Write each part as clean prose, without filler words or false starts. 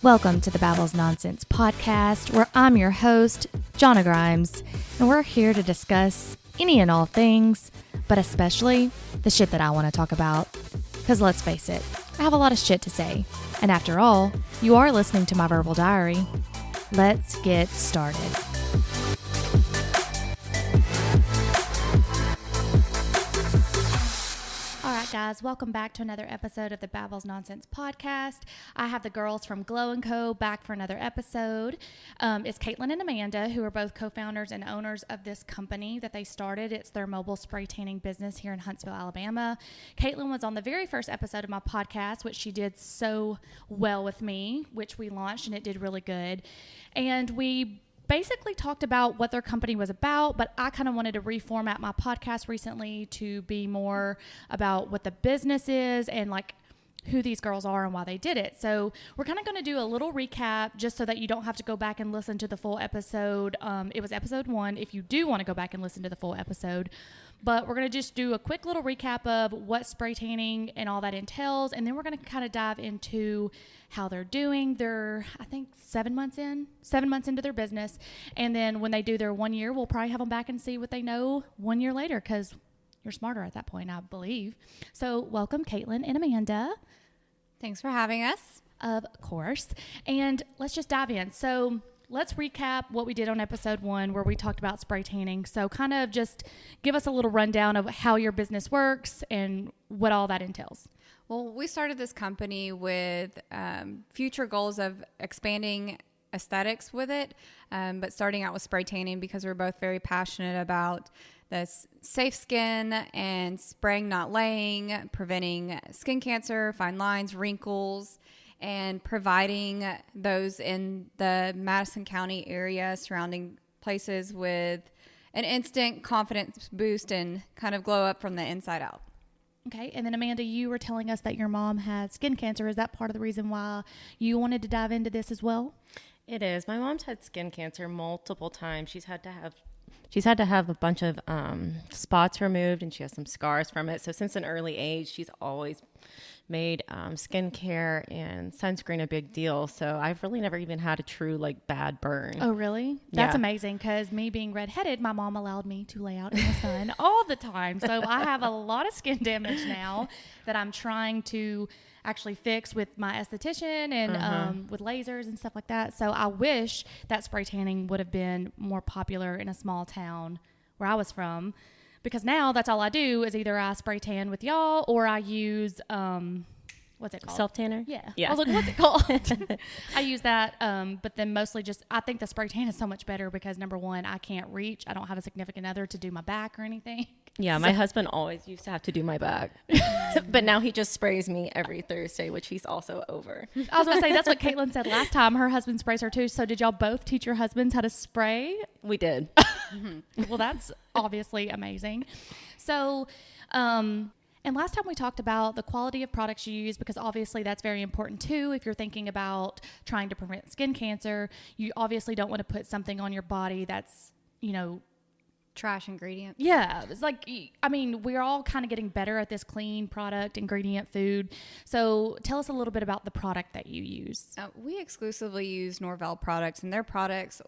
Welcome to the Babbles Nonsense podcast, where I'm your host, Jonna Grimes, and we're here to discuss any and all things, but especially the shit that I want to talk about. Because let's face it, I have a lot of shit to say. And after all, you are listening to my verbal diary. Let's get started. Guys, welcome back to another episode of the Babbles Nonsense podcast. I have the girls from Glo Co back for another episode. It's Caitlyn and Amanda, who are both co-founders and owners of this company that they started. It's their mobile spray tanning business here in Huntsville, Alabama. Caitlyn was on the very first episode of my podcast, which she did so well with me, which we launched, and it did really good. And we basically talked about what their company was about, but I kind of wanted to reformat my podcast recently to be more about what the business is and like who these girls are and why they did it. So we're kind of going to do a little recap just so that you don't have to go back and listen to the full episode. It was episode 1 if you do want to go back and listen to the full episode. But we're going to just do a quick little recap of what spray tanning and all that entails. And then we're going to kind of dive into how they're doing. They're, I think, 7 months into their business. And then when they do their 1 year, we'll probably have them back and see what they know 1 year later, because you're smarter at that point, I believe. So welcome, Caitlyn and Amanda. Thanks for having us. Of course. And let's just dive in. So let's recap what we did on episode 1 where we talked about spray tanning. So kind of just give us a little rundown of how your business works and what all that entails. Well, we started this company with future goals of expanding aesthetics with it, but starting out with spray tanning because we're both very passionate about the safe skin and spraying, not laying, preventing skin cancer, fine lines, wrinkles, and providing those in the Madison County area, surrounding places with an instant confidence boost and kind of glow up from the inside out. Okay. And then Amanda, you were telling us that your mom had skin cancer. Is that part of the reason why you wanted to dive into this as well? It is. My mom's had skin cancer multiple times. She's had to have a bunch of spots removed, and she has some scars from it. So since an early age, she's always made skincare and sunscreen a big deal. So I've really never even had a true bad burn. Oh, really? That's amazing, because me being redheaded, my mom allowed me to lay out in the sun all the time. So I have a lot of skin damage now that I'm trying to actually fix with my esthetician and with lasers and stuff like that. So I wish that spray tanning would have been more popular in a small town where I was from, because now that's all I do is either I spray tan with y'all or I use what's it called? Self tanner? Yeah. I was like, what's it called? I use that, but then mostly just, I think the spray tan is so much better because, number one, I can't reach. I don't have a significant other to do my back or anything. Yeah, my husband always used to have to do my back. But now he just sprays me every Thursday, which he's also over. I was going to say, that's what Caitlyn said last time. Her husband sprays her too. So did y'all both teach your husbands how to spray? We did. Well, that's obviously amazing. So, and last time we talked about the quality of products you use, because obviously that's very important too. If you're thinking about trying to prevent skin cancer, you obviously don't want to put something on your body that's, Trash ingredients. Yeah. It's like, I mean, we're all kind of getting better at this clean product, ingredient, food. So tell us a little bit about the product that you use. We exclusively use Norvell products, and their products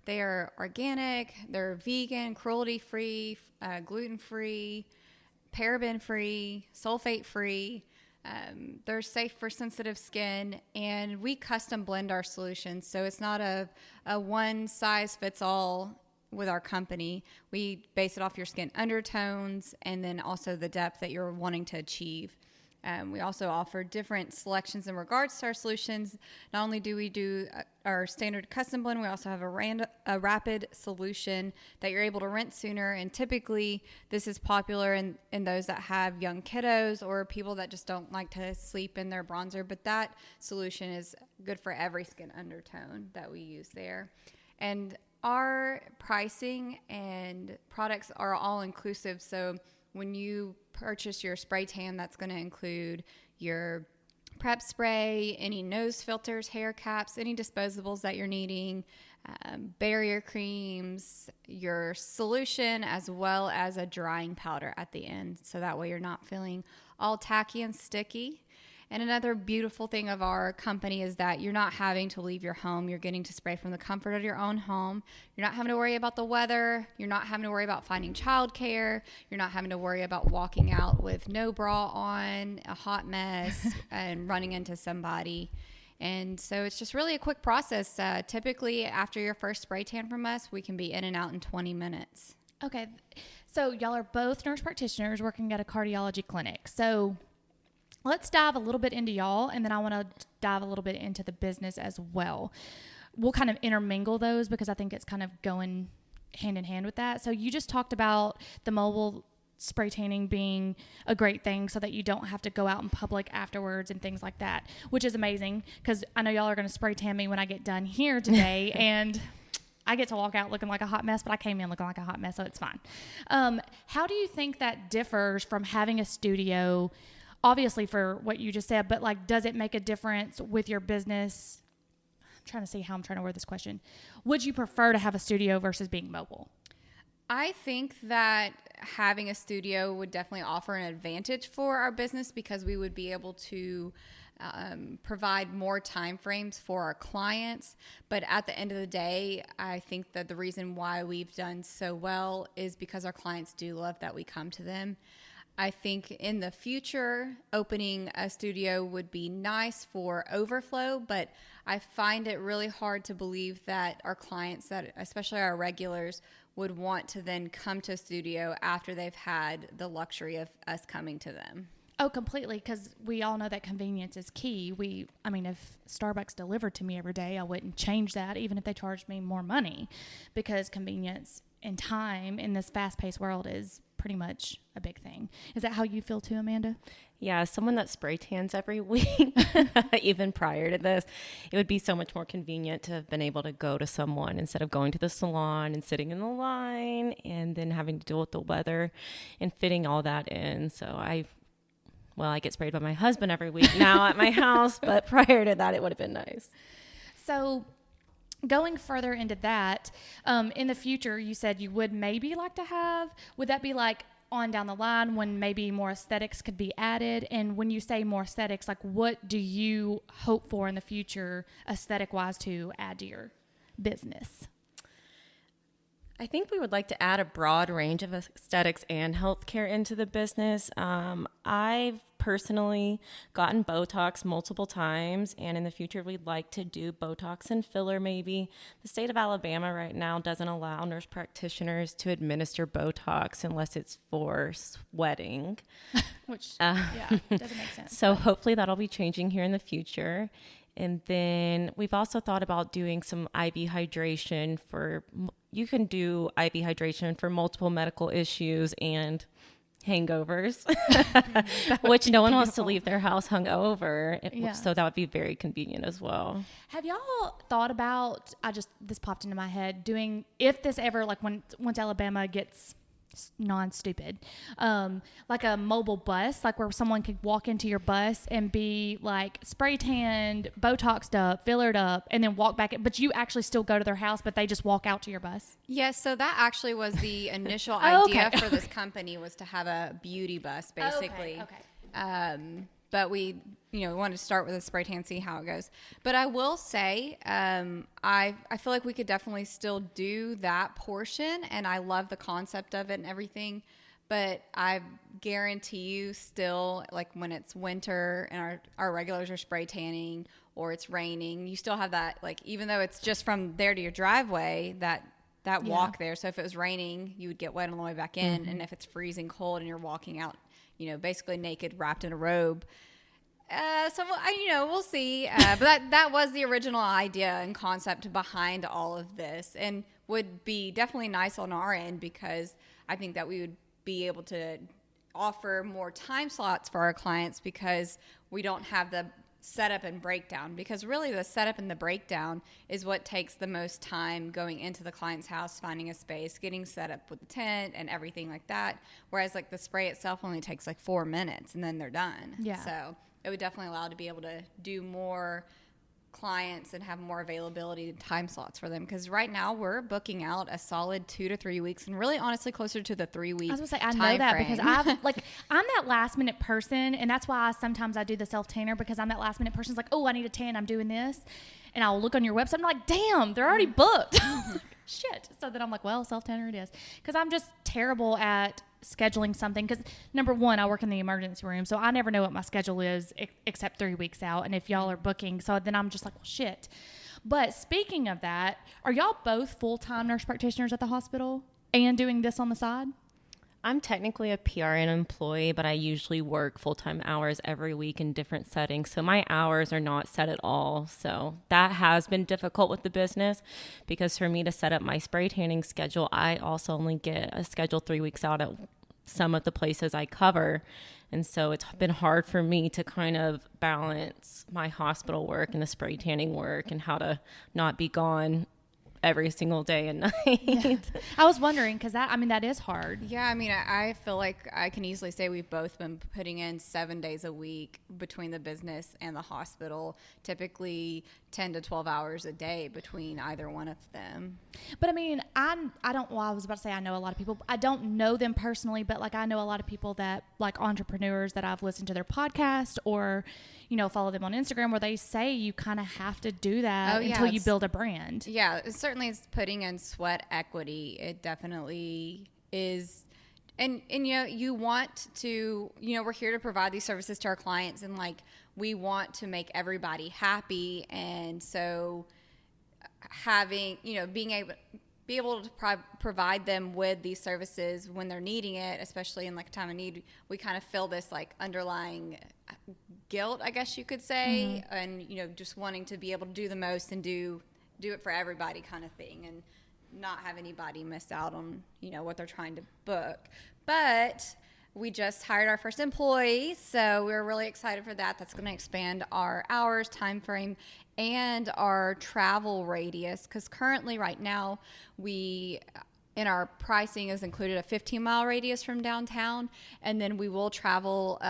they are organic, they're vegan, cruelty-free, gluten-free, paraben-free, sulfate-free. They're safe for sensitive skin, and we custom blend our solutions. So it's not a one-size-fits-all with our company. We base it off your skin undertones and then also the depth that you're wanting to achieve. We also offer different selections in regards to our solutions. Not only do we do our standard custom blend, we also have a rapid solution that you're able to rinse sooner. And typically this is popular in those that have young kiddos or people that just don't like to sleep in their bronzer. But that solution is good for every skin undertone that we use there. And our pricing and products are all inclusive. So when you purchase your spray tan, that's going to include your prep spray, any nose filters, hair caps, any disposables that you're needing, barrier creams, your solution, as well as a drying powder at the end. So that way you're not feeling all tacky and sticky. And another beautiful thing of our company is that you're not having to leave your home. You're getting to spray from the comfort of your own home. You're not having to worry about the weather. You're not having to worry about finding childcare. You're not having to worry about walking out with no bra on, a hot mess, and running into somebody. And so it's just really a quick process. Typically, after your first spray tan from us, we can be in and out in 20 minutes. Okay. So y'all are both nurse practitioners working at a cardiology clinic. So let's dive a little bit into y'all, and then I want to dive a little bit into the business as well. We'll kind of intermingle those because I think it's kind of going hand in hand with that. So you just talked about the mobile spray tanning being a great thing so that you don't have to go out in public afterwards and things like that, which is amazing because I know y'all are going to spray tan me when I get done here today, and I get to walk out looking like a hot mess, but I came in looking like a hot mess, so it's fine. How do you think that differs from having a studio? Obviously for what you just said, but like, does it make a difference with your business? I'm trying to see how I'm trying to word this question. Would you prefer to have a studio versus being mobile? I think that having a studio would definitely offer an advantage for our business because we would be able to provide more time frames for our clients. But at the end of the day, I think that the reason why we've done so well is because our clients do love that we come to them. I think in the future, opening a studio would be nice for overflow, but I find it really hard to believe that our clients, that especially our regulars, would want to then come to a studio after they've had the luxury of us coming to them. Oh, completely, because we all know that convenience is key. If Starbucks delivered to me every day, I wouldn't change that, even if they charged me more money, because convenience and time in this fast-paced world is pretty much a big thing. Is that how you feel too, Amanda? Yeah, someone that spray tans every week, even prior to this, it would be so much more convenient to have been able to go to someone instead of going to the salon and sitting in the line and then having to deal with the weather and fitting all that in. So I get sprayed by my husband every week now at my house, but prior to that, it would have been nice. So going further into that, in the future, you said you would maybe like to have, would that be like on down the line when maybe more aesthetics could be added? And when you say more aesthetics, like what do you hope for in the future aesthetic wise to add to your business? I think we would like to add a broad range of aesthetics and healthcare into the business. I've personally gotten Botox multiple times, and in the future we'd like to do Botox and filler maybe. The state of Alabama right now doesn't allow nurse practitioners to administer Botox unless it's for sweating. Which, doesn't make sense. So hopefully that'll be changing here in the future. And then we've also thought about doing some IV hydration you can do IV hydration for multiple medical issues and hangovers, which no one wants to leave their house hungover. So that would be very convenient as well. Have y'all thought about, this popped into my head, doing, if this ever, like once Alabama gets non-stupid, like a mobile bus, like where someone could walk into your bus and be like spray tanned, Botoxed up, fillered up, and then walk back, but you actually still go to their house, but they just walk out to your bus? Yes, so that actually was the initial idea for this company, was to have a beauty bus, basically. Okay. But we wanted to start with a spray tan, see how it goes. But I will say, I feel like we could definitely still do that portion, and I love the concept of it and everything. But I guarantee you still, like when it's winter and our regulars are spray tanning or it's raining, you still have that, like, even though it's just from there to your driveway, that walk there. So if it was raining, you would get wet on the way back in. Mm-hmm. And if it's freezing cold and you're walking out, basically naked, wrapped in a robe. We'll see. But that was the original idea and concept behind all of this, and would be definitely nice on our end, because I think that we would be able to offer more time slots for our clients, because we don't have the setup and breakdown, because really the setup and the breakdown is what takes the most time, going into the client's house, finding a space, getting set up with the tent and everything like that. Whereas like the spray itself only takes like 4 minutes and then they're done. Yeah. So it would definitely allow to be able to do more clients and have more availability and time slots for them, because right now we're booking out a solid 2 to 3 weeks, and really honestly closer to the 3 week. I was gonna say, I know that because I'm that last minute person, and that's why sometimes I do the self tanner, because I'm that last minute person. It's like, oh, I need a tan, I'm doing this, and I'll look on your website, I'm like, damn, they're already booked. Shit. So then I'm like, well, self tanner it is, because I'm just terrible at scheduling something, because number one, I work in the emergency room, so I never know what my schedule is except 3 weeks out, and if y'all are booking, so then I'm just like, well, shit. But speaking of that, are y'all both full-time nurse practitioners at the hospital and doing this on the side? I'm technically a PRN employee, but I usually work full-time hours every week in different settings. So my hours are not set at all. So that has been difficult with the business, because for me to set up my spray tanning schedule, I also only get a schedule 3 weeks out at some of the places I cover. And so it's been hard for me to kind of balance my hospital work and the spray tanning work, and how to not be gone every single day and night. Yeah. I was wondering, because that is hard. Yeah, I mean, I feel like I can easily say we've both been putting in 7 days a week between the business and the hospital, typically 10 to 12 hours a day between either one of them. But I mean, I was about to say I know a lot of people. I don't know them personally, but like I know a lot of people that, like entrepreneurs that I've listened to their podcast or, follow them on Instagram, where they say you kind of have to do that until you build a brand. Yeah, certainly it's putting in sweat equity. It definitely is. And you want to, we're here to provide these services to our clients, and like we want to make everybody happy. And so having, being able to provide them with these services when they're needing it, especially in like a time of need, we kind of feel this like underlying guilt, I guess you could say, and just wanting to be able to do the most and do it for everybody kind of thing, and not have anybody miss out on what they're trying to book. But we just hired our first employee, so we're really excited for that. That's going to expand our hours, time frame, and our travel radius, because currently right now in our pricing is included a 15-mile radius from downtown, and then we will travel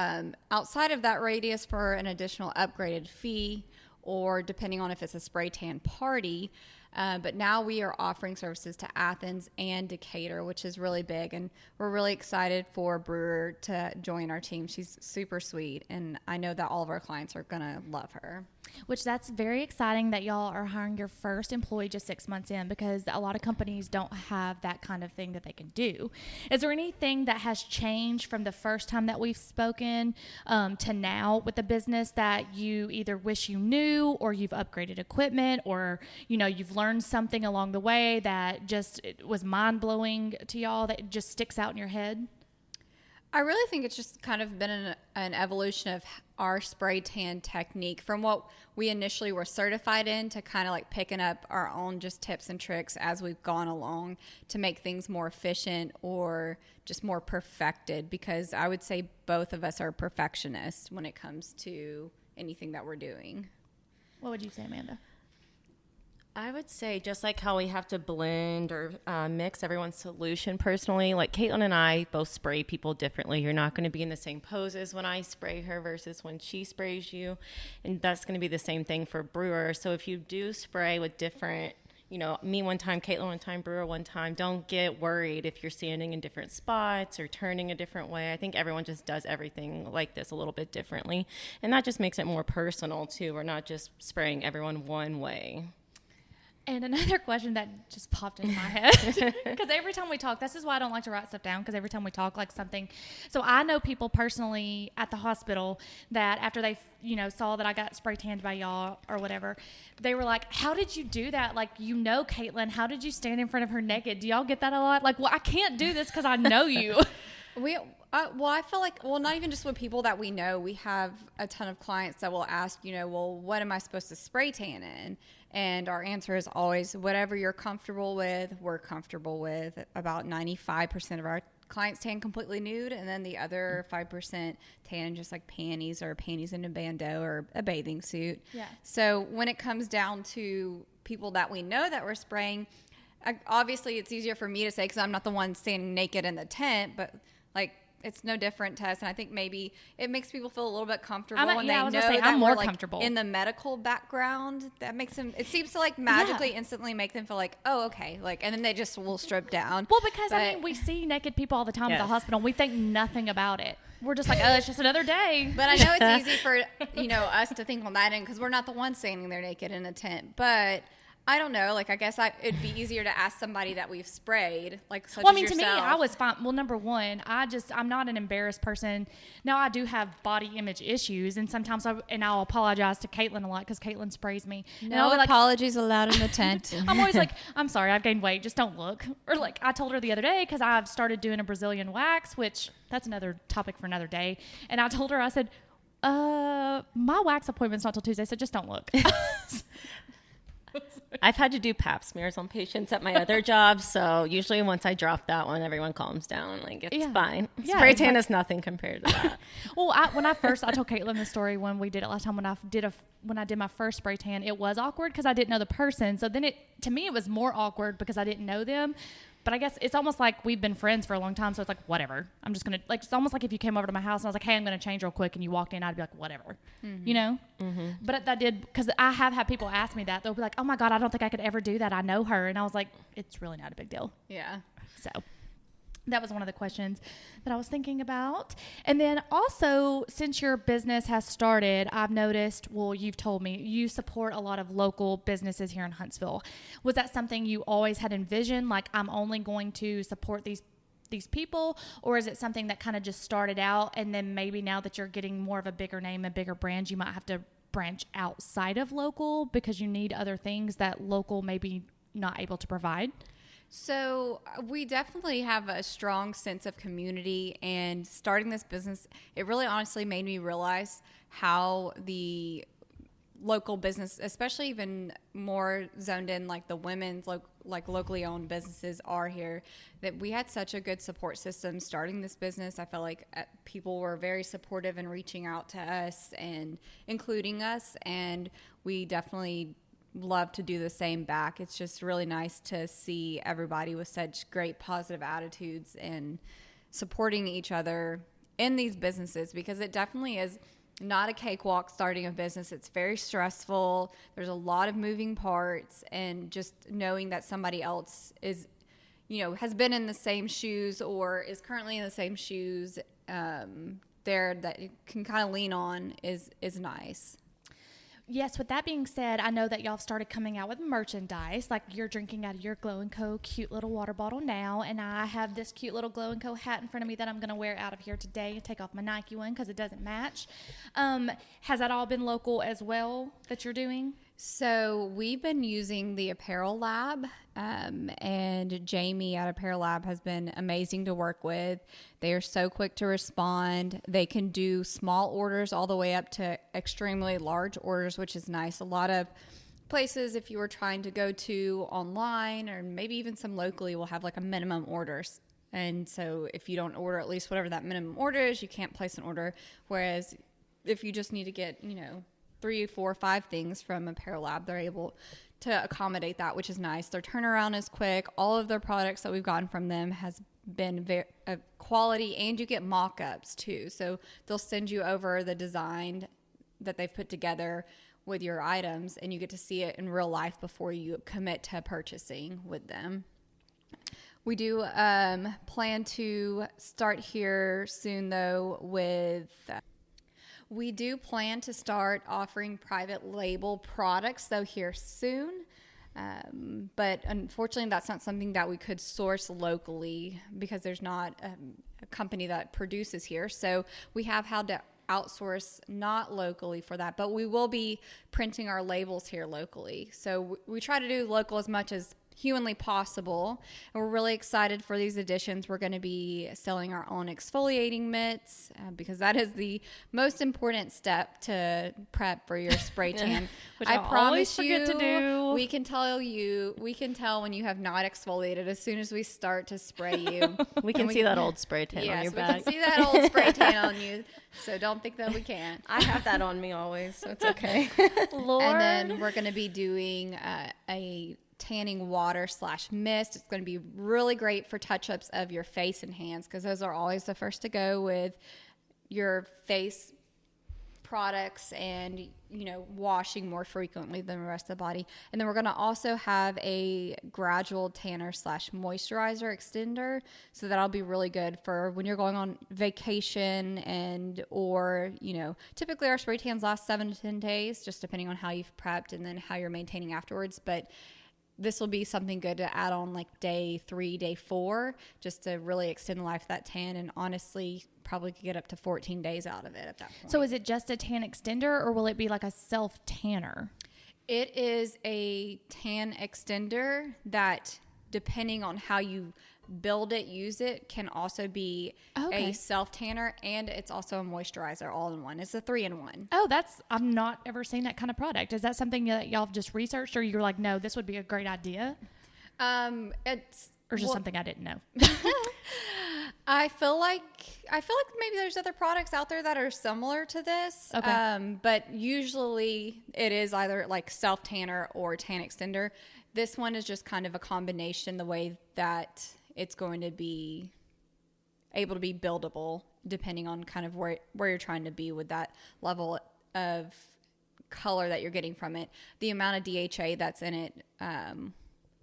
outside of that radius for an additional upgraded fee, or depending on if it's a spray tan party. But now we are offering services to Athens and Decatur, which is really big, and we're really excited for Brewer to join our team. She's super sweet, and I know that all of our clients are going to love her. Which that's very exciting that y'all are hiring your first employee just 6 months in, because a lot of companies don't have that kind of thing that they can do. Is there anything that has changed from the first time that we've spoken to now with the business that you either wish you knew, or you've upgraded equipment, or you've learned something along the way that just was mind-blowing to y'all that just sticks out in your head? I really think it's just kind of been an evolution of our spray tan technique from what we initially were certified in, to kind of like picking up our own just tips and tricks as we've gone along to make things more efficient or just more perfected, because I would say both of us are perfectionists when it comes to anything that we're doing. What would you say, Amanda? I would say just like how we have to blend or mix everyone's solution personally, like Caitlyn and I both spray people differently. You're not going to be in the same poses when I spray her versus when she sprays you. And that's going to be the same thing for Brewer. So if you do spray with different, me one time, Caitlyn one time, Brewer one time, don't get worried if you're standing in different spots or turning a different way. I think everyone just does everything like this a little bit differently. And that just makes it more personal too. We're not just spraying everyone one way. And another question that just popped into my head, because every time we talk, this is why I don't like to write stuff down, because every time we talk, like something. So I know people personally at the hospital that after they, saw that I got spray tanned by y'all or whatever, they were like, how did you do that? Like, Caitlyn, how did you stand in front of her naked? Do y'all get that a lot? Like, well, I can't do this because I know you. I feel like, not even just with people that we know, we have a ton of clients that will ask, what am I supposed to spray tan in? And our answer is always, whatever you're comfortable with, we're comfortable with. About 95% of our clients tan completely nude, and then the other 5% tan just like panties in a bandeau or a bathing suit. Yeah. So when it comes down to people that we know that we're spraying, obviously it's easier for me to say because I'm not the one standing naked in the tent, but like it's no different to us. And I think maybe it makes people feel a little bit comfortable when they know that I'm more like comfortable in the medical background. That makes them, it seems to like magically instantly make them feel like, oh, okay. Like, and then they just will strip down. Well, because I mean, we see naked people all the time at the hospital. We think nothing about it. We're just like, oh, it's just another day. But I know it's easy for, us to think on that end because we're not the ones standing there naked in a tent. But I don't know. Like, I guess it'd be easier to ask somebody that we've sprayed, like such as yourself. To me, I was fine. Well, number one, I'm not an embarrassed person. Now, I do have body image issues, and sometimes I'll apologize to Caitlyn a lot because Caitlyn sprays me. No apologies allowed in the tent. I'm always like, I'm sorry, I've gained weight. Just don't look. Or like I told her the other day because I've started doing a Brazilian wax, which that's another topic for another day. And I told her, I said, my wax appointment's not till Tuesday, so just don't look. I've had to do pap smears on patients at my other job, so usually once I drop that one, everyone calms down. Like, it's fine. Yeah, spray tan is nothing compared to that. Well, I told Caitlyn the story when we did it last time when I did my first spray tan. It was awkward because I didn't know the person. So then to me it was more awkward because I didn't know them. But I guess it's almost like we've been friends for a long time. So it's like, whatever. I'm just going to, like, it's almost like if you came over to my house and I was like, hey, I'm going to change real quick. And you walked in, I'd be like, whatever, Mm-hmm. But that did, because I have had people ask me that. They'll be like, oh my God, I don't think I could ever do that. I know her. And I was like, it's really not a big deal. Yeah. So that was one of the questions that I was thinking about. And then also, since your business has started, I've noticed, well, you've told me you support a lot of local businesses here in Huntsville. Was that something you always had envisioned? Like, I'm only going to support these people, or is it something that kind of just started out and then maybe now that you're getting more of a bigger name, a bigger brand, you might have to branch outside of local because you need other things that local maybe not able to provide? So we definitely have a strong sense of community, and starting this business, it really honestly made me realize how the local business, especially even more zoned in like the women's locally owned businesses are here, that we had such a good support system starting this business. I felt like people were very supportive and reaching out to us and including us, and we definitely love to do the same back. It's just really nice to see everybody with such great positive attitudes and supporting each other in these businesses, because it definitely is not a cakewalk starting a business. It's very stressful. There's a lot of moving parts, and just knowing that somebody else is, has been in the same shoes or is currently in the same shoes there that you can kind of lean on is nice. Yes, with that being said, I know that y'all started coming out with merchandise. Like, you're drinking out of your Glo Co cute little water bottle now, and I have this cute little Glo Co hat in front of me that I'm going to wear out of here today and take off my Nike one because it doesn't match. Has that all been local as well that you're doing? So we've been using the Apparel Lab, and Jamie at Apparel Lab has been amazing to work with. They are so quick to respond. They can do small orders all the way up to extremely large orders, which is nice. A lot of places, if you were trying to go to online or maybe even some locally, will have like a minimum orders. And so if you don't order at least whatever that minimum order is, you can't place an order. Whereas if you just need to get, 3, 4, 5 things from Apparel Lab, they're able to accommodate that, which is nice. Their turnaround is quick. All of their products that we've gotten from them has been very quality, and you get mock-ups too. So they'll send you over the design that they've put together with your items, and you get to see it in real life before you commit to purchasing with them. We do plan to start here soon, though, with... We do plan to start offering private label products, though, here soon. But unfortunately, that's not something that we could source locally because there's not a company that produces here. So we have had to outsource not locally for that, but we will be printing our labels here locally. So we try to do local as much as humanly possible, and we're really excited for these additions. We're going to be selling our own exfoliating mitts because that is the most important step to prep for your spray tan. Which I promise you, to do. we can tell when you have not exfoliated as soon as we start to spray you. We can see that old spray tan on your back. Yes, we can see that old spray tan on you. So don't think that we can't. I have that on me always, so it's okay. Lord. And then we're going to be doing a tanning water / mist. It's going to be really great for touch-ups of your face and hands, because those are always the first to go with your face products and, you know, washing more frequently than the rest of the body. And then we're going to also have a gradual tanner / moisturizer extender. So that'll be really good for when you're going on vacation or, you know, typically our spray tans last 7 to 10 days, just depending on how you've prepped and then how you're maintaining afterwards. But this will be something good to add on like day 3, day 4, just to really extend the life of that tan. And honestly, probably could get up to 14 days out of it at that point. So is it just a tan extender, or will it be like a self tanner? It is a tan extender that, depending on how you build it, use it, can also be a self tanner, and it's also a moisturizer all in one. It's a 3-in-1. Oh, I've not ever seen that kind of product. Is that something that y'all have just researched, or you're like, no, this would be a great idea? It's just something I didn't know. I feel like maybe there's other products out there that are similar to this. Okay. But usually it is either like self tanner or tan extender. This one is just kind of a combination, the way that it's going to be able to be buildable depending on kind of where you're trying to be with that level of color that you're getting from it. The amount of DHA that's in it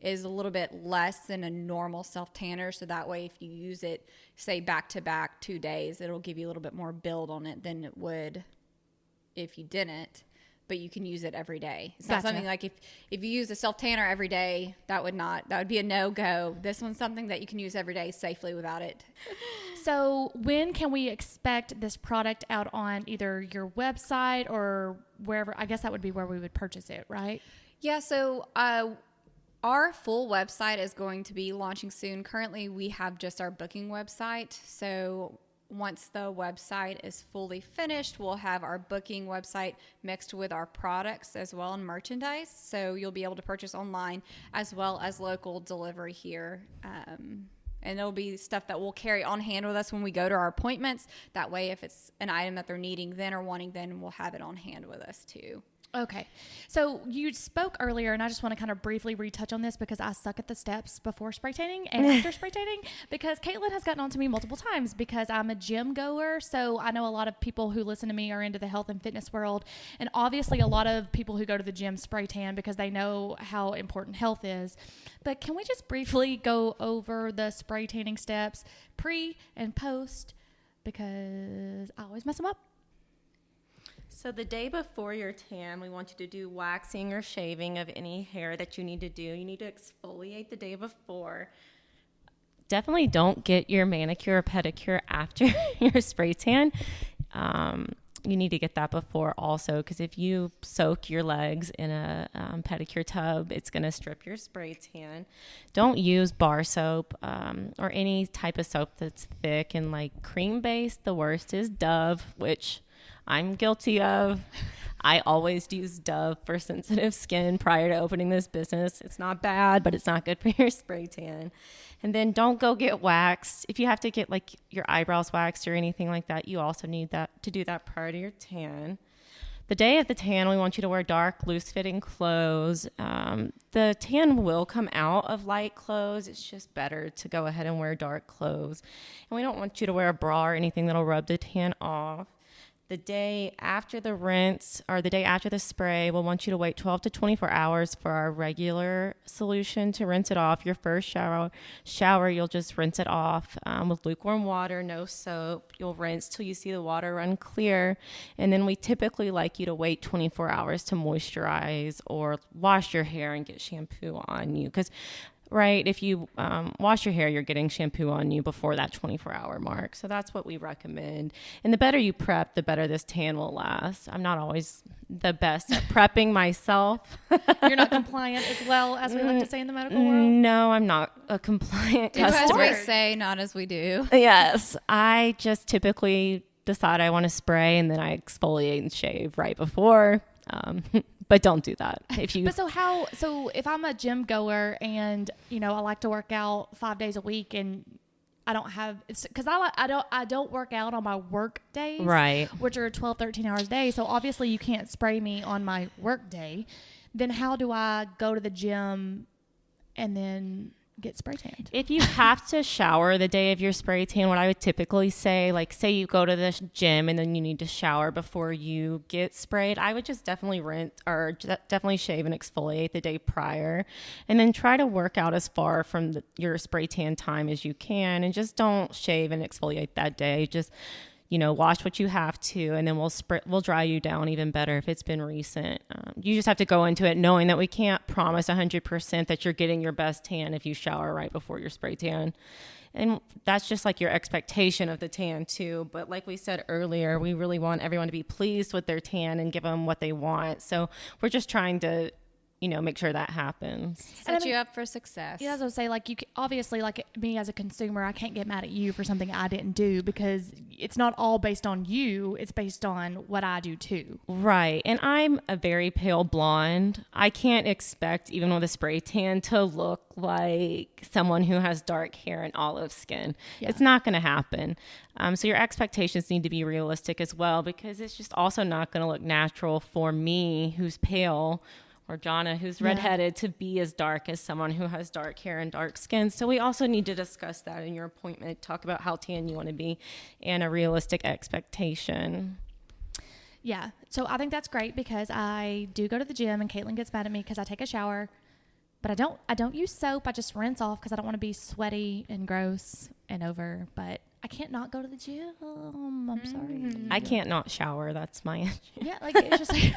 is a little bit less than a normal self tanner. So that way, if you use it, say back to back 2 days, it'll give you a little bit more build on it than it would if you didn't. But you can use it every day. It's not something like if you use a self tanner every day, that would be a no-go. This one's something that you can use every day safely without it. So when can we expect this product out on either your website or wherever? I guess that would be where we would purchase it, right? Yeah, so our full website is going to be launching soon. Currently, we have just our booking website. So once the website is fully finished, we'll have our booking website mixed with our products as well and merchandise. So you'll be able to purchase online as well as local delivery here. And it'll be stuff that we'll carry on hand with us when we go to our appointments. That way, if it's an item that they're needing then or wanting then, we'll have it on hand with us too. Okay. So you spoke earlier, and I just want to kind of briefly retouch on this because I suck at the steps before spray tanning and after spray tanning, because Caitlyn has gotten on to me multiple times because I'm a gym goer. So I know a lot of people who listen to me are into the health and fitness world. And obviously a lot of people who go to the gym spray tan because they know how important health is. But can we just briefly go over the spray tanning steps pre and post, because I always mess them up. So the day before your tan, we want you to do waxing or shaving of any hair that you need to do. You need to exfoliate the day before. Definitely don't get your manicure or pedicure after your spray tan. You need to get that before also, because if you soak your legs in a pedicure tub, it's going to strip your spray tan. Don't use bar soap or any type of soap that's thick and like cream-based. The worst is Dove, which I'm guilty of. I always use Dove for sensitive skin prior to opening this business. It's not bad, but it's not good for your spray tan. And then don't go get waxed. If you have to get like your eyebrows waxed or anything like that, you also need that to do that prior to your tan. The day of the tan, we want you to wear dark, loose-fitting clothes. The tan will come out of light clothes. It's just better to go ahead and wear dark clothes. And we don't want you to wear a bra or anything that'll rub the tan off. The day after the rinse or the day after the spray, we'll want you to wait 12 to 24 hours for our regular solution to rinse it off. Your first shower, you'll just rinse it off with lukewarm water, no soap. You'll rinse till you see the water run clear. And then we typically like you to wait 24 hours to moisturize or wash your hair and get shampoo on you. Because right, if you wash your hair, you're getting shampoo on you before that 24-hour mark. So that's what we recommend. And the better you prep, the better this tan will last. I'm not always the best at prepping myself. You're not compliant as well, as we like to say in the medical world? No, I'm not a compliant customer. As we say, not as we do. Yes. I just typically decide I want to spray and then I exfoliate and shave right before. But don't do that. So if I'm a gym goer and, you know, I like to work out 5 days a week and I don't have, because I don't work out on my work days, right, which are 12, 13 hours a day. So obviously you can't spray me on my work day. Then how do I go to the gym and then get spray tanned. If you have to shower the day of your spray tan, what I would typically say, like say you go to the gym and then you need to shower before you get sprayed, I would just definitely rinse or definitely shave and exfoliate the day prior, and then try to work out as far from your spray tan time as you can, and just don't shave and exfoliate that day. Just wash what you have to, and then we'll dry you down even better if it's been recent. You just have to go into it knowing that we can't promise 100% that you're getting your best tan if you shower right before your spray tan. And that's just like your expectation of the tan too. But like we said earlier, we really want everyone to be pleased with their tan and give them what they want. So we're just trying to make sure that happens. Set you up for success. Yeah, I was going to say, like, obviously, like me as a consumer, I can't get mad at you for something I didn't do, because it's not all based on you. It's based on what I do too. Right. And I'm a very pale blonde. I can't expect, even with a spray tan, to look like someone who has dark hair and olive skin. Yeah. It's not going to happen. So your expectations need to be realistic as well, because it's just also not going to look natural for me, who's pale, or Jonna, who's redheaded, to be as dark as someone who has dark hair and dark skin. So we also need to discuss that in your appointment, talk about how tan you want to be and a realistic expectation. Yeah. So I think that's great, because I do go to the gym and Caitlyn gets mad at me because I take a shower, but I don't use soap. I just rinse off because I don't want to be sweaty and gross and over, but I can't not go to the gym. I'm sorry. I can't not shower. That's my issue. Yeah. Like, it's just like...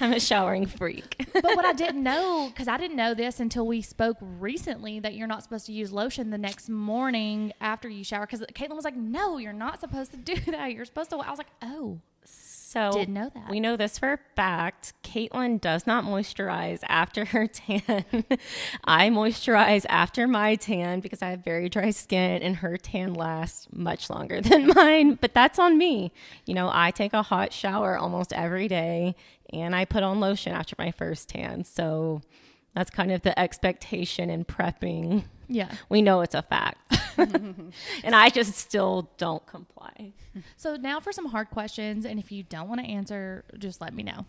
I'm a showering freak. But what I didn't know, because I didn't know this until we spoke recently, that you're not supposed to use lotion the next morning after you shower. Because Caitlyn was like, no, you're not supposed to do that. You're supposed to. I was like, oh. So didn't know that. We know this for a fact. Caitlyn does not moisturize after her tan. I moisturize after my tan because I have very dry skin, and her tan lasts much longer than mine. But that's on me. I take a hot shower almost every day, and I put on lotion after my first tan. So that's kind of the expectation in prepping. Yeah. We know it's a fact. And I just still don't comply. So now for some hard questions, and if you don't want to answer, just let me know.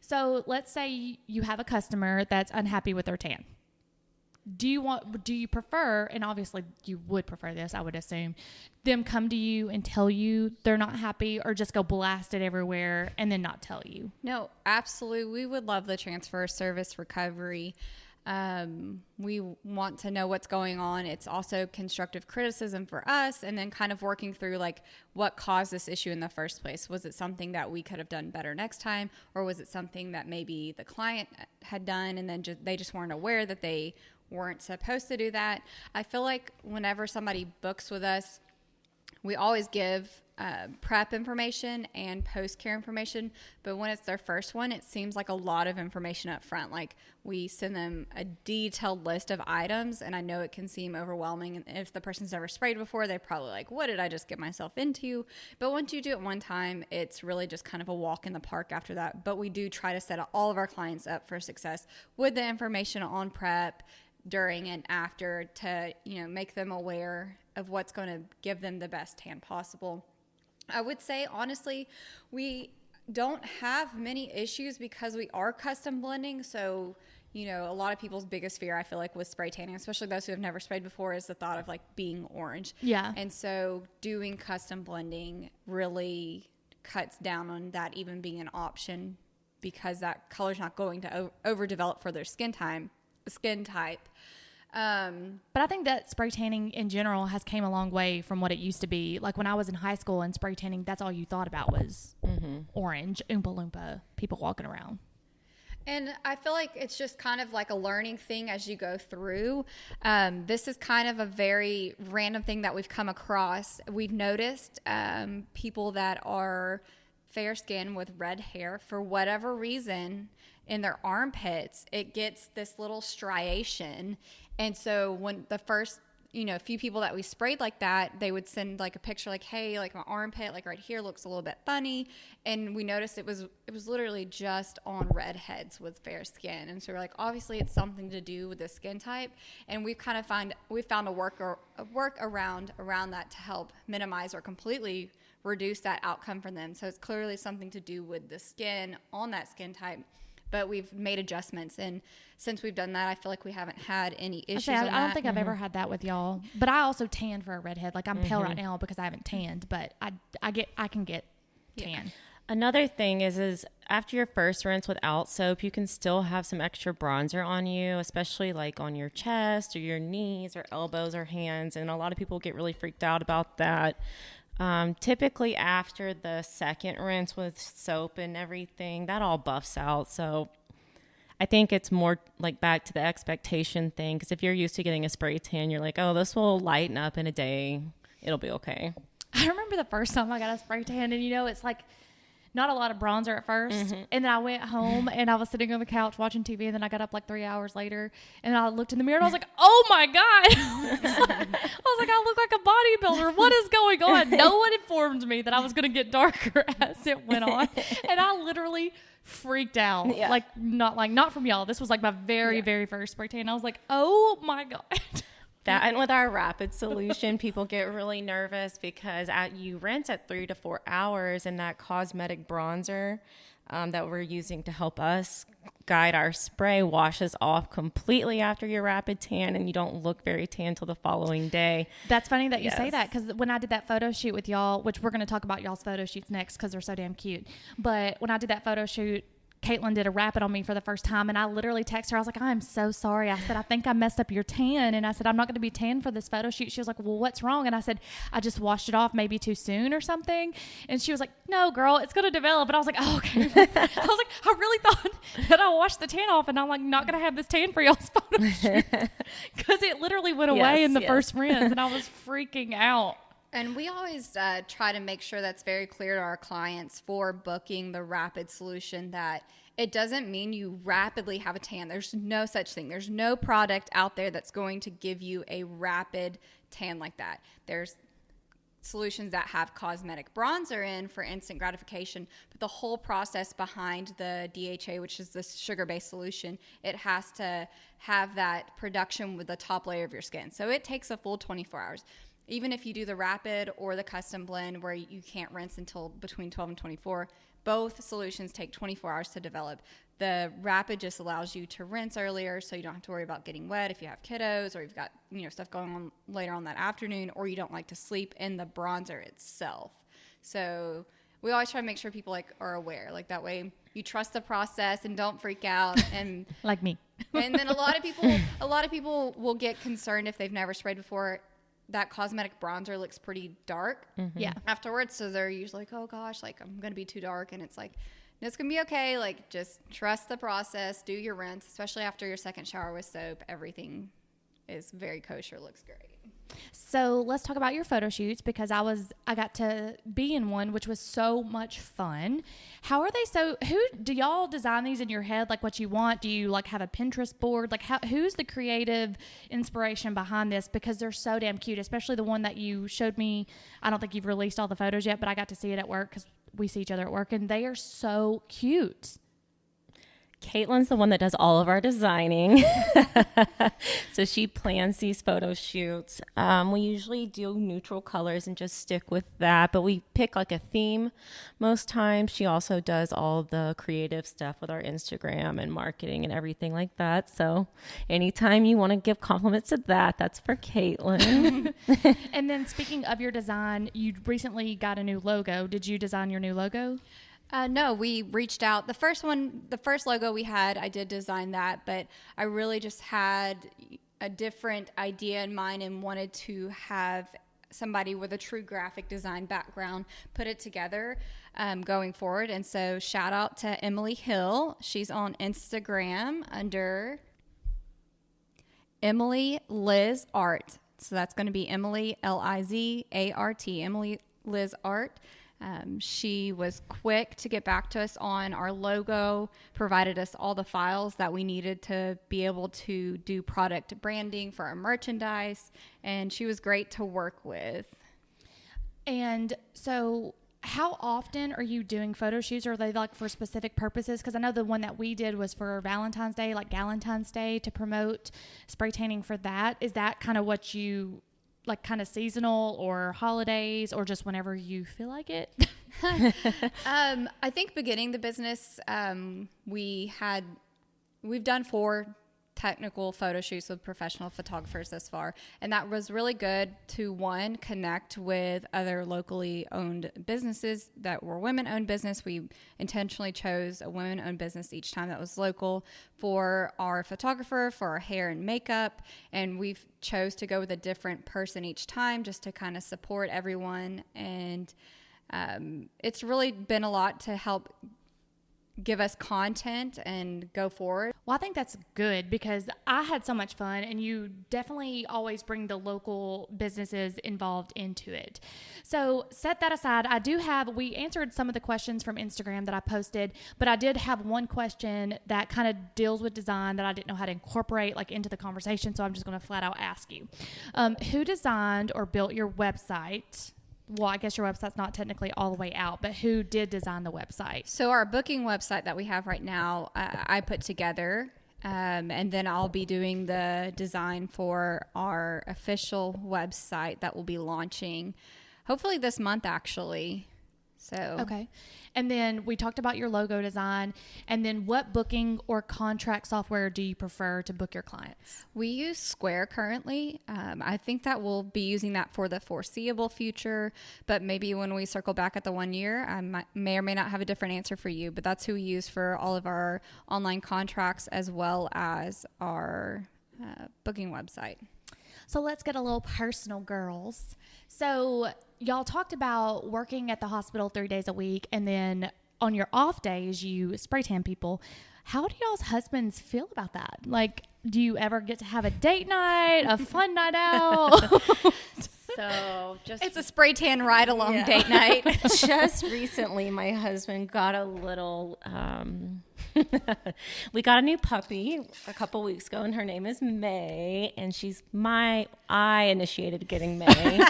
So let's say you have a customer that's unhappy with their tan. Do you prefer, and obviously you would prefer this, I would assume, them come to you and tell you they're not happy, or just go blast it everywhere and then not tell you? No, absolutely. We would love the transfer service recovery. We want to know what's going on. It's also constructive criticism for us, and then kind of working through like what caused this issue in the first place. Was it something that we could have done better next time, or was it something that maybe the client had done and then they just weren't aware that they weren't supposed to do that? I feel like whenever somebody books with us, we always give prep information and post-care information, but when it's their first one, it seems like a lot of information up front. Like, we send them a detailed list of items, and I know it can seem overwhelming. And if the person's never sprayed before, they're probably like, what did I just get myself into? But once you do it one time, it's really just kind of a walk in the park after that. But we do try to set all of our clients up for success with the information on prep, during and after, to make them aware of what's going to give them the best tan possible. I would say, honestly, we don't have many issues because we are custom blending. So, a lot of people's biggest fear, I feel like, with spray tanning, especially those who have never sprayed before, is the thought of like being orange. Yeah. And so doing custom blending really cuts down on that even being an option, because that color's not going to overdevelop for their skin type. But I think that spray tanning in general has came a long way from what it used to be. Like, when I was in high school and spray tanning, that's all you thought about was orange, Oompa Loompa, people walking around. And I feel like it's just kind of like a learning thing as you go through. This is kind of a very random thing that we've come across. We've noticed people that are fair skin with red hair, for whatever reason, in their armpits, it gets this little striation. And so when the first, few people that we sprayed like that, they would send like a picture like, hey, like my armpit, like right here looks a little bit funny. And we noticed it was literally just on redheads with fair skin. And so we're like, obviously it's something to do with the skin type. And we found a work around that to help minimize or completely reduce that outcome for them. So it's clearly something to do with the skin on that skin type. but we've made adjustments. And since we've done that, I feel like we haven't had any issues. I don't think I've ever had that with y'all, but I also tan for a redhead. Like I'm pale right now because I haven't tanned, but I can get tan. Another thing is after your first rinse without soap, you can still have some extra bronzer on you, especially like on your chest or your knees or elbows or hands. And a lot of people get really freaked out about that. Typically after the second rinse with soap and everything, that all buffs out. So I think it's more like back to the expectation thing. Because if you're used to getting a spray tan, you're like, oh, this will lighten up in a day. It'll be okay. I remember the first time I got a spray tan, and it's like not a lot of bronzer at first. And then I went home and I was sitting on the couch watching TV, and then I got up like 3 hours later and I looked in the mirror and I was like, oh my God. I was like, I look like a bodybuilder. What is going on? No one informed me that I was going to get darker as it went on. And I literally freaked out. Yeah. Not from y'all. This was like my very first spray tan. I was like, oh my God. That and with our rapid solution, people get really nervous because you rinse at 3 to 4 hours, and that cosmetic bronzer that we're using to help us guide our spray washes off completely after your rapid tan, and you don't look very tan till the following day. That's funny that you say that, because when I did that photo shoot with y'all, which we're going to talk about y'all's photo shoots next because they're so damn cute, but when I did that photo shoot, Caitlyn did a rapid on me for the first time, and I literally texted her. I was like, I'm so sorry. I said, I think I messed up your tan. And I said, I'm not going to be tan for this photo shoot. She was like, well, what's wrong? And I said, I just washed it off maybe too soon or something. And she was like, no, girl, it's going to develop. And I was like, oh, okay. I was like, I really thought that I washed the tan off, and I'm like, not going to have this tan for y'all's photo shoot. Because it literally went away in the first rinse, and I was freaking out. And we always try to make sure that's very clear to our clients for booking the rapid solution, that it doesn't mean you rapidly have a tan. There's no such thing. There's no product out there that's going to give you a rapid tan like that. There's solutions that have cosmetic bronzer in for instant gratification, but the whole process behind the DHA, which is the sugar-based solution, it has to have that production with the top layer of your skin. So it takes a full 24 hours. Even if you do the rapid or the custom blend where you can't rinse until between 12 and 24, both solutions take 24 hours to develop. The rapid just allows you to rinse earlier, so you don't have to worry about getting wet if you have kiddos or you've got stuff going on later on that afternoon, or you don't like to sleep in the bronzer itself. So we always try to make sure people are aware, that way you trust the process and don't freak out. And like me. And then a lot of people will get concerned if they've never sprayed before. That cosmetic bronzer looks pretty dark afterwards. So they're usually like, oh gosh, I'm going to be too dark. And it's like, no, it's going to be okay. Just trust the process, do your rinse, especially after your second shower with soap. Everything is very kosher, looks great. So let's talk about your photo shoots, because I got to be in one, which was so much fun. How are they? Who do y'all design these in your head? What you want? Do you have a Pinterest board? Who's the creative inspiration behind this? Because they're so damn cute, especially the one that you showed me. I don't think you've released all the photos yet, but I got to see it at work because we see each other at work, and they are so cute. Caitlyn's the one that does all of our designing. So she plans these photo shoots. We usually do neutral colors and just stick with that, but we pick a theme most times. She also does all the creative stuff with our Instagram and marketing and everything like that. So anytime you want to give compliments to that, that's for Caitlyn. And then speaking of your design, you recently got a new logo. Did you design your new logo? No, we reached out. The first logo we had, I did design that, but I really just had a different idea in mind and wanted to have somebody with a true graphic design background put it together going forward. And so shout out to Emily Hill. She's on Instagram under Emily Liz Art. So that's going to be Emily Lizart, Emily Liz Art. She was quick to get back to us on our logo, provided us all the files that we needed to be able to do product branding for our merchandise, and she was great to work with. And so how often are you doing photo shoots? Are they for specific purposes? Because I know the one that we did was for Valentine's Day, Galentine's Day, to promote spray tanning for that. Is that kind of what you... kind of seasonal or holidays, or just whenever you feel like it? I think beginning the business, we've done 4 technical photo shoots with professional photographers thus far, and that was really good to, one, connect with other locally owned businesses that were women-owned business. We intentionally chose a women-owned business each time that was local for our photographer, for our hair and makeup, and we've chose to go with a different person each time just to kind of support everyone. And it's really been a lot to help give us content and go forward. Well, I think that's good because I had so much fun, and you definitely always bring the local businesses involved into it. So set that aside. We answered some of the questions from Instagram that I posted, but I did have one question that kind of deals with design that I didn't know how to incorporate like into the conversation. So I'm just going to flat out ask you, who designed or built your website? Well, I guess your website's not technically all the way out, but who did design the website? So our booking website that we have right now, I put together, and then I'll be doing the design for our official website that will be launching hopefully this month, actually. So okay. And then we talked about your logo design. And then what booking or contract software do you prefer to book your clients? We use Square currently. I think that we'll be using that for the foreseeable future, but maybe when we circle back at the 1 year, I may or may not have a different answer for you, but that's who we use for all of our online contracts as well as our booking website. So let's get a little personal, girls. So y'all talked about working at the hospital 3 days a week, and then on your off days, you spray tan people. How do y'all's husbands feel about that? Like, do you ever get to have a date night, a fun night out? So it's a spray tan ride along date night. Just recently, my husband got a little, we got a new puppy a couple weeks ago, and her name is May, and I initiated getting May.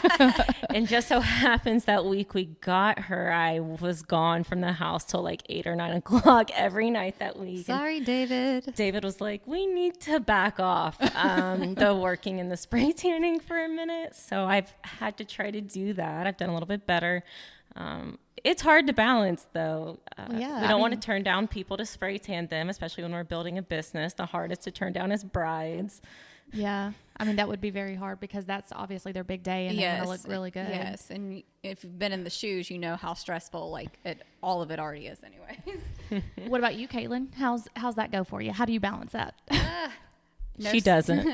And just so happens that week we got her, I was gone from the house till like 8 or 9 o'clock every night that week. Sorry, David. David was like, we need to back off the working and the spray tanning for a minute. So I've had to try to do that. I've done a little bit better. It's hard to balance, though. We don't want to turn down people to spray tan them, especially when we're building a business. The hardest to turn down is brides. Yeah. I mean, that would be very hard because that's obviously their big day, and they're going to look really good. Yes. And if you've been in the shoes, you know how stressful all of it already is anyway. What about you, Caitlyn? How's that go for you? How do you balance that? She doesn't.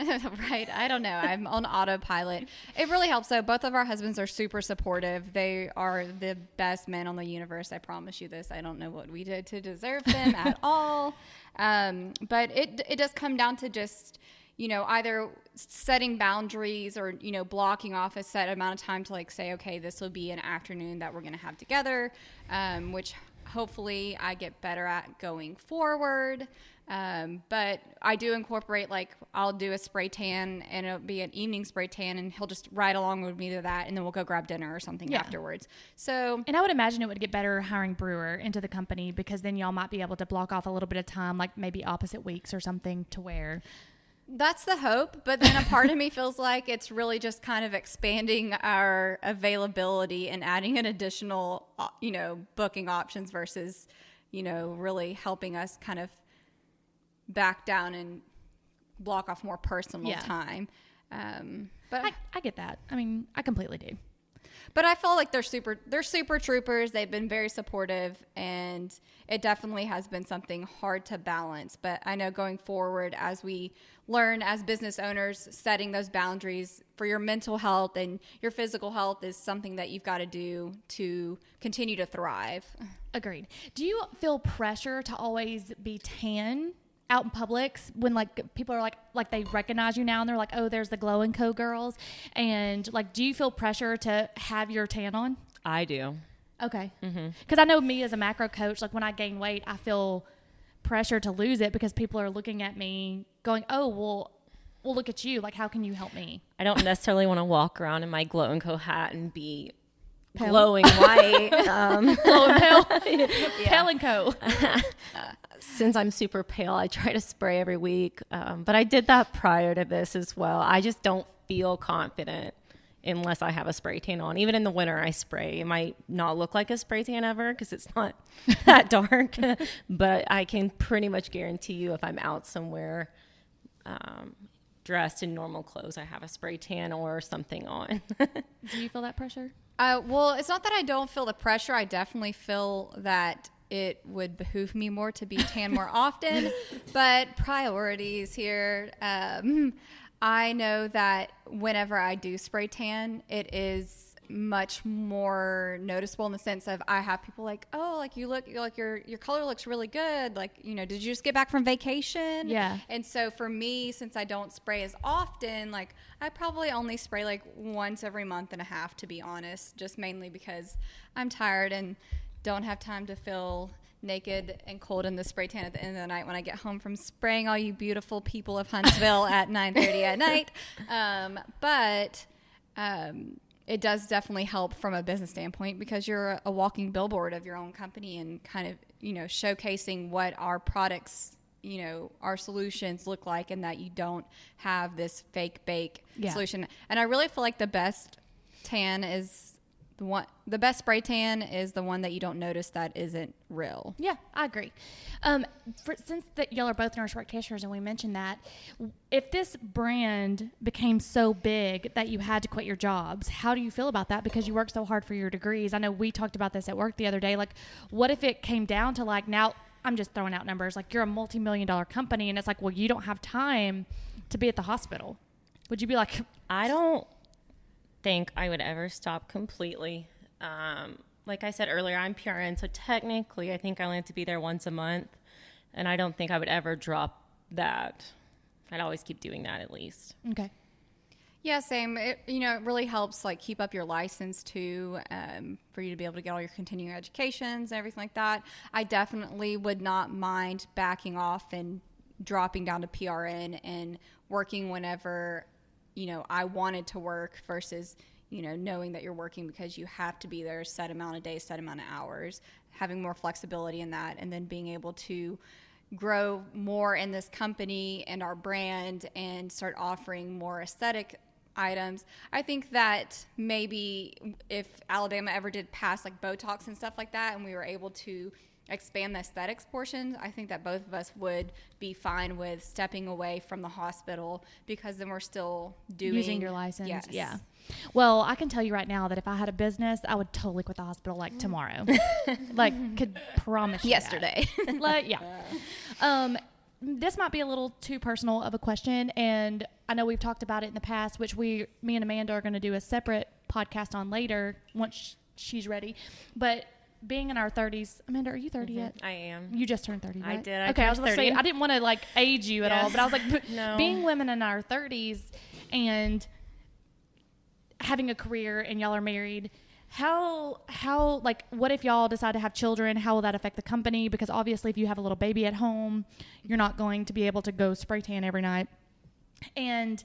Right. I don't know. I'm on autopilot. It really helps, though. Both of our husbands are super supportive. They are the best men on the universe. I promise you this. I don't know what we did to deserve them at all. But it does come down to just, either setting boundaries or, blocking off a set amount of time to say, okay, this will be an afternoon that we're going to have together, which hopefully I get better at going forward. But I do incorporate, I'll do a spray tan, and it'll be an evening spray tan, and he'll just ride along with me to that, and then we'll go grab dinner or something afterwards. So, and I would imagine it would get better hiring Brewer into the company, because then y'all might be able to block off a little bit of time, like maybe opposite weeks or something, to where... That's the hope, but then a part of me feels like it's really just kind of expanding our availability and adding an additional, booking options versus, really helping us kind of back down and block off more personal time. But I get that. I mean, I completely do. But I feel like they're super troopers. They've been very supportive, and it definitely has been something hard to balance. But I know going forward, as we learn as business owners, setting those boundaries for your mental health and your physical health is something that you've got to do to continue to thrive. Agreed. Do you feel pressure to always be tan out in public when people are like they recognize you now and they're like, oh, there's the Glo Co girls, and do you feel pressure to have your tan on? I do. Okay. Because I know me as a macro coach, when I gain weight, I feel pressure to lose it because people are looking at me going, oh, well look at you, how can you help me? I don't necessarily want to walk around in my Glo Co hat and be pale. Glowing white. Glowing pale. Pale and Co. Since I'm super pale, I try to spray every week. But I did that prior to this as well. I just don't feel confident unless I have a spray tan on. Even in the winter, I spray. It might not look like a spray tan ever because it's not that dark, but I can pretty much guarantee you if I'm out somewhere dressed in normal clothes, I have a spray tan or something on. Do you feel that pressure? Well, it's not that I don't feel the pressure. I definitely feel that it would behoove me more to be tan more often, but priorities here. I know that whenever I do spray tan, it is much more noticeable in the sense of I have people like, oh, like you look like your color looks really good. Like, you know, did you just get back from vacation? Yeah. And so for me, since I don't spray as often, like I probably only spray like once every month and a half, to be honest, just mainly because I'm tired and don't have time to feel naked and cold in the spray tan at the end of the night when I get home from spraying all you beautiful people of Huntsville at 9:30 at night. But it does definitely help from a business standpoint because you're a walking billboard of your own company and kind of, you know, showcasing what our products, you know, our solutions look like, and that you don't have this fake bake solution. And I really feel like the best tan is the best spray tan is the one that you don't notice that isn't real. Yeah, I agree. Since y'all are both nurse practitioners and we mentioned that, if this brand became so big that you had to quit your jobs, how do you feel about that? Because you work so hard for your degrees. I know we talked about this at work the other day. Like, what if it came down to like, now I'm just throwing out numbers, like you're a multi-million-dollar company and it's like, well, you don't have time to be at the hospital. Would you be like, I don't think I would ever stop completely. Like I said earlier, I'm PRN, so technically I think I only have to be there once a month, and I don't think I would ever drop that. I'd always keep doing that at least. okay. Yeah, same. It really helps like keep up your license too, for you to be able to get all your continuing educations and everything like that. I definitely would not mind backing off and dropping down to PRN and working whenever, you know, I wanted to work versus, you know, knowing that you're working because you have to be there a set amount of days, set amount of hours, having more flexibility in that, and then being able to grow more in this company and our brand and start offering more aesthetic items. I think that maybe if Alabama ever did pass like Botox and stuff like that and we were able to expand the aesthetics portion, I think that both of us would be fine with stepping away from the hospital because then we're still using your license. Yes. Yeah. Well, I can tell you right now that if I had a business, I would totally quit the hospital like tomorrow. Like, could promise you Yesterday. Like, yeah. This might be a little too personal of a question, and I know we've talked about it in the past, which me and Amanda are going to do a separate podcast on later once she's ready. But being in our 30s, Amanda, are you 30 yet? I am. You just turned 30, right? I did. Okay, I was going to say, I didn't want to like age you at all, but I was like, No. Being women in our 30s and having a career and y'all are married, how like, what if y'all decide to have children? How will that affect the company? Because obviously if you have a little baby at home, you're not going to be able to go spray tan every night. And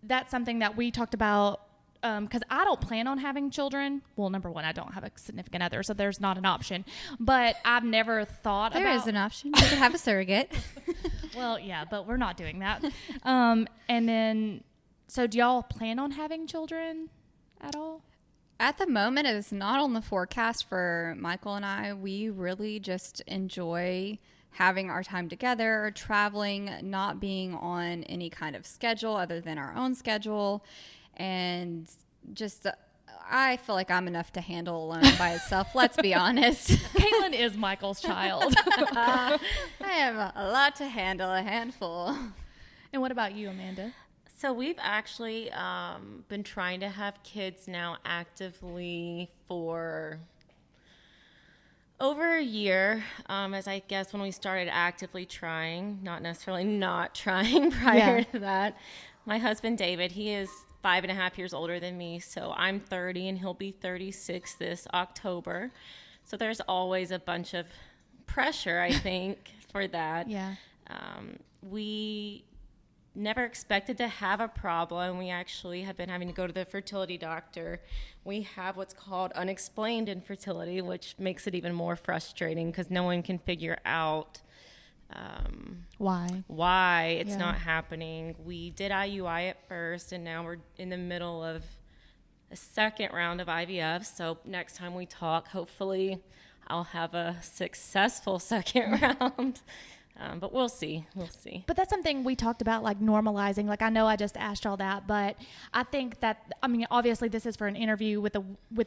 that's something that we talked about, because I don't plan on having children. Well, number one, I don't have a significant other, so there's not an option. But I've never thought There is an option. You could have a surrogate. Well, yeah, but we're not doing that. And then, so do y'all plan on having children at all? At the moment, it is not on the forecast for Michael and I. We really just enjoy having our time together, traveling, not being on any kind of schedule other than our own schedule. And just, I feel like I'm enough to handle alone by itself. Let's be honest. Caitlyn is Michael's child. I have a lot to handle, a handful. And what about you, Amanda? So we've actually been trying to have kids now actively for over a year, as I guess when we started actively trying, not necessarily not trying prior to that. My husband, David, he is 5.5 years older than me, so I'm 30 and he'll be 36 this October. So there's always a bunch of pressure, I think, for that. Yeah. We never expected to have a problem. We actually have been having to go to the fertility doctor. We have what's called unexplained infertility, which makes it even more frustrating because no one can figure out why it's not happening. We did IUI at first, and now we're in the middle of a second round of IVF. So next time we talk, hopefully I'll have a successful second round. But we'll see. But that's something we talked about, like normalizing. Like, I know I just asked y'all that, but I think that, I mean, obviously this is for an interview with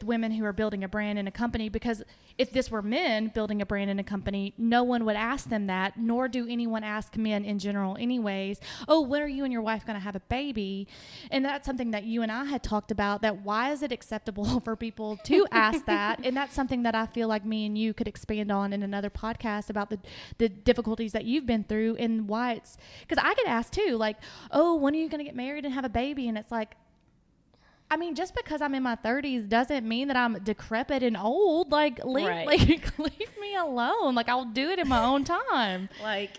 women who are building a brand and a company, because if this were men building a brand and a company, no one would ask them that, nor do anyone ask men in general anyways. Oh, when are you and your wife going to have a baby? And that's something that you and I had talked about, that why is it acceptable for people to ask that? And that's something that I feel like me and you could expand on in another podcast, about the difficulties that you've been through, and why it's, because I get asked too, like, oh, when are you going to get married and have a baby? And it's like, I mean, just because I'm in my 30s doesn't mean that I'm decrepit and old. Like, leave me alone. Like, I'll do it in my own time. Like,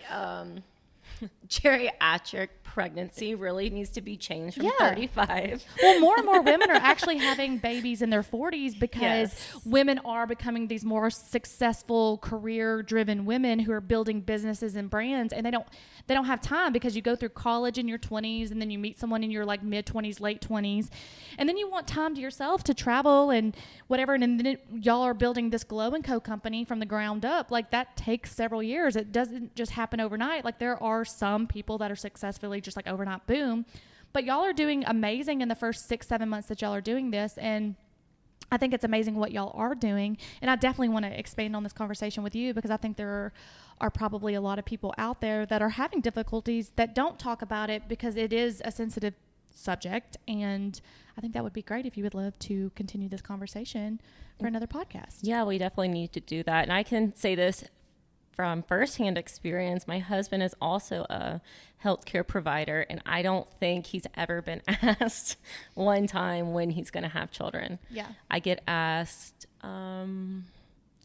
geriatric pregnancy really needs to be changed from 35. Well, more and more women are actually having babies in their 40s, because women are becoming these more successful, career-driven women who are building businesses and brands, and they don't have time, because you go through college in your 20s, and then you meet someone in your like mid-20s, late 20s, and then you want time to yourself to travel and whatever, and then y'all are building this Glo Co company from the ground up. Like, that takes several years. It doesn't just happen overnight. Like, there are some people that are successfully just like overnight boom, but y'all are doing amazing in the first 6-7 months that y'all are doing this, and I think it's amazing what y'all are doing. And I definitely want to expand on this conversation with you, because I think there are probably a lot of people out there that are having difficulties that don't talk about it, because it is a sensitive subject. And I think that would be great if you would love to continue this conversation for another podcast. Yeah, we definitely need to do that. And I can say this from firsthand experience. My husband is also a healthcare provider, and I don't think he's ever been asked one time when he's going to have children. Yeah. I get asked All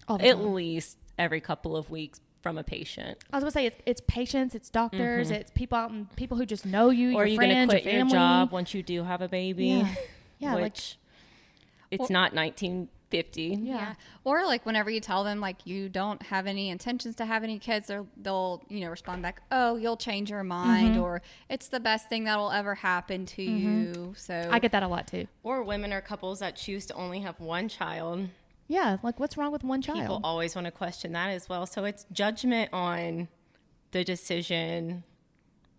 the at time. least every couple of weeks from a patient. I was going to say, it's patients, it's doctors, it's people out and people who just know you, Or your you're friends, going to quit your your family. job once you do have a baby. Yeah. Yeah. Which it's not 1950. Yeah. Or like whenever you tell them like you don't have any intentions to have any kids, they'll respond back, oh, you'll change your mind, or it's the best thing that will ever happen to you. So I get that a lot too. Or women or couples that choose to only have one child. Yeah. Like, what's wrong with one child? People always want to question that as well. So it's judgment on the decision,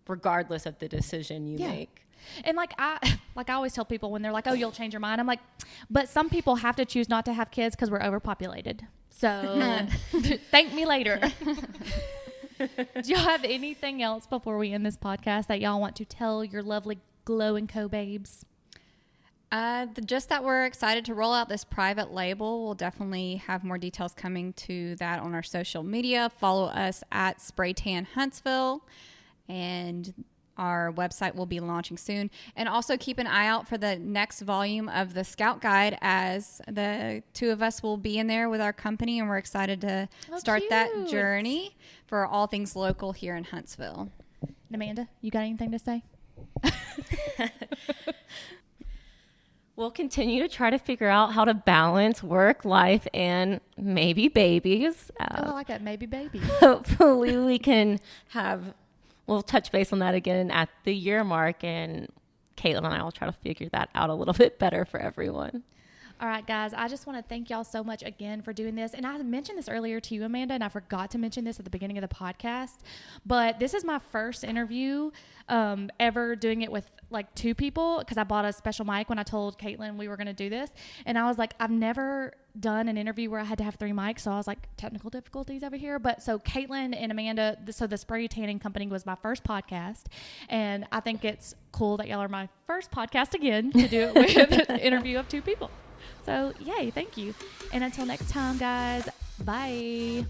regardless of the decision you make. And like I always tell people when they're like, oh, you'll change your mind. I'm like, but some people have to choose not to have kids because we're overpopulated. So thank me later. Do y'all have anything else before we end this podcast that y'all want to tell your lovely Glo Co babes? Just that we're excited to roll out this private label. We'll definitely have more details coming to that on our social media. Follow us at Spray Tan Huntsville, and our website will be launching soon. And also keep an eye out for the next volume of the Scout Guide, as the two of us will be in there with our company, and we're excited to start that journey for all things local here in Huntsville. And Amanda, you got anything to say? We'll continue to try to figure out how to balance work, life, and maybe babies. I like that. Maybe baby. Hopefully we can we'll touch base on that again at the year mark, and Caitlyn and I will try to figure that out a little bit better for everyone. All right, guys, I just want to thank y'all so much again for doing this. And I mentioned this earlier to you, Amanda, and I forgot to mention this at the beginning of the podcast. But this is my first interview ever doing it with like two people, because I bought a special mic when I told Caitlyn we were going to do this. And I was like, I've never done an interview where I had to have 3 mics. So I was like, technical difficulties over here. But so Caitlyn and Amanda, so the Spray Tanning Company was my first podcast. And I think it's cool that y'all are my first podcast again to do it with an interview of 2 people. So, yay, thank you. And until next time, guys, bye.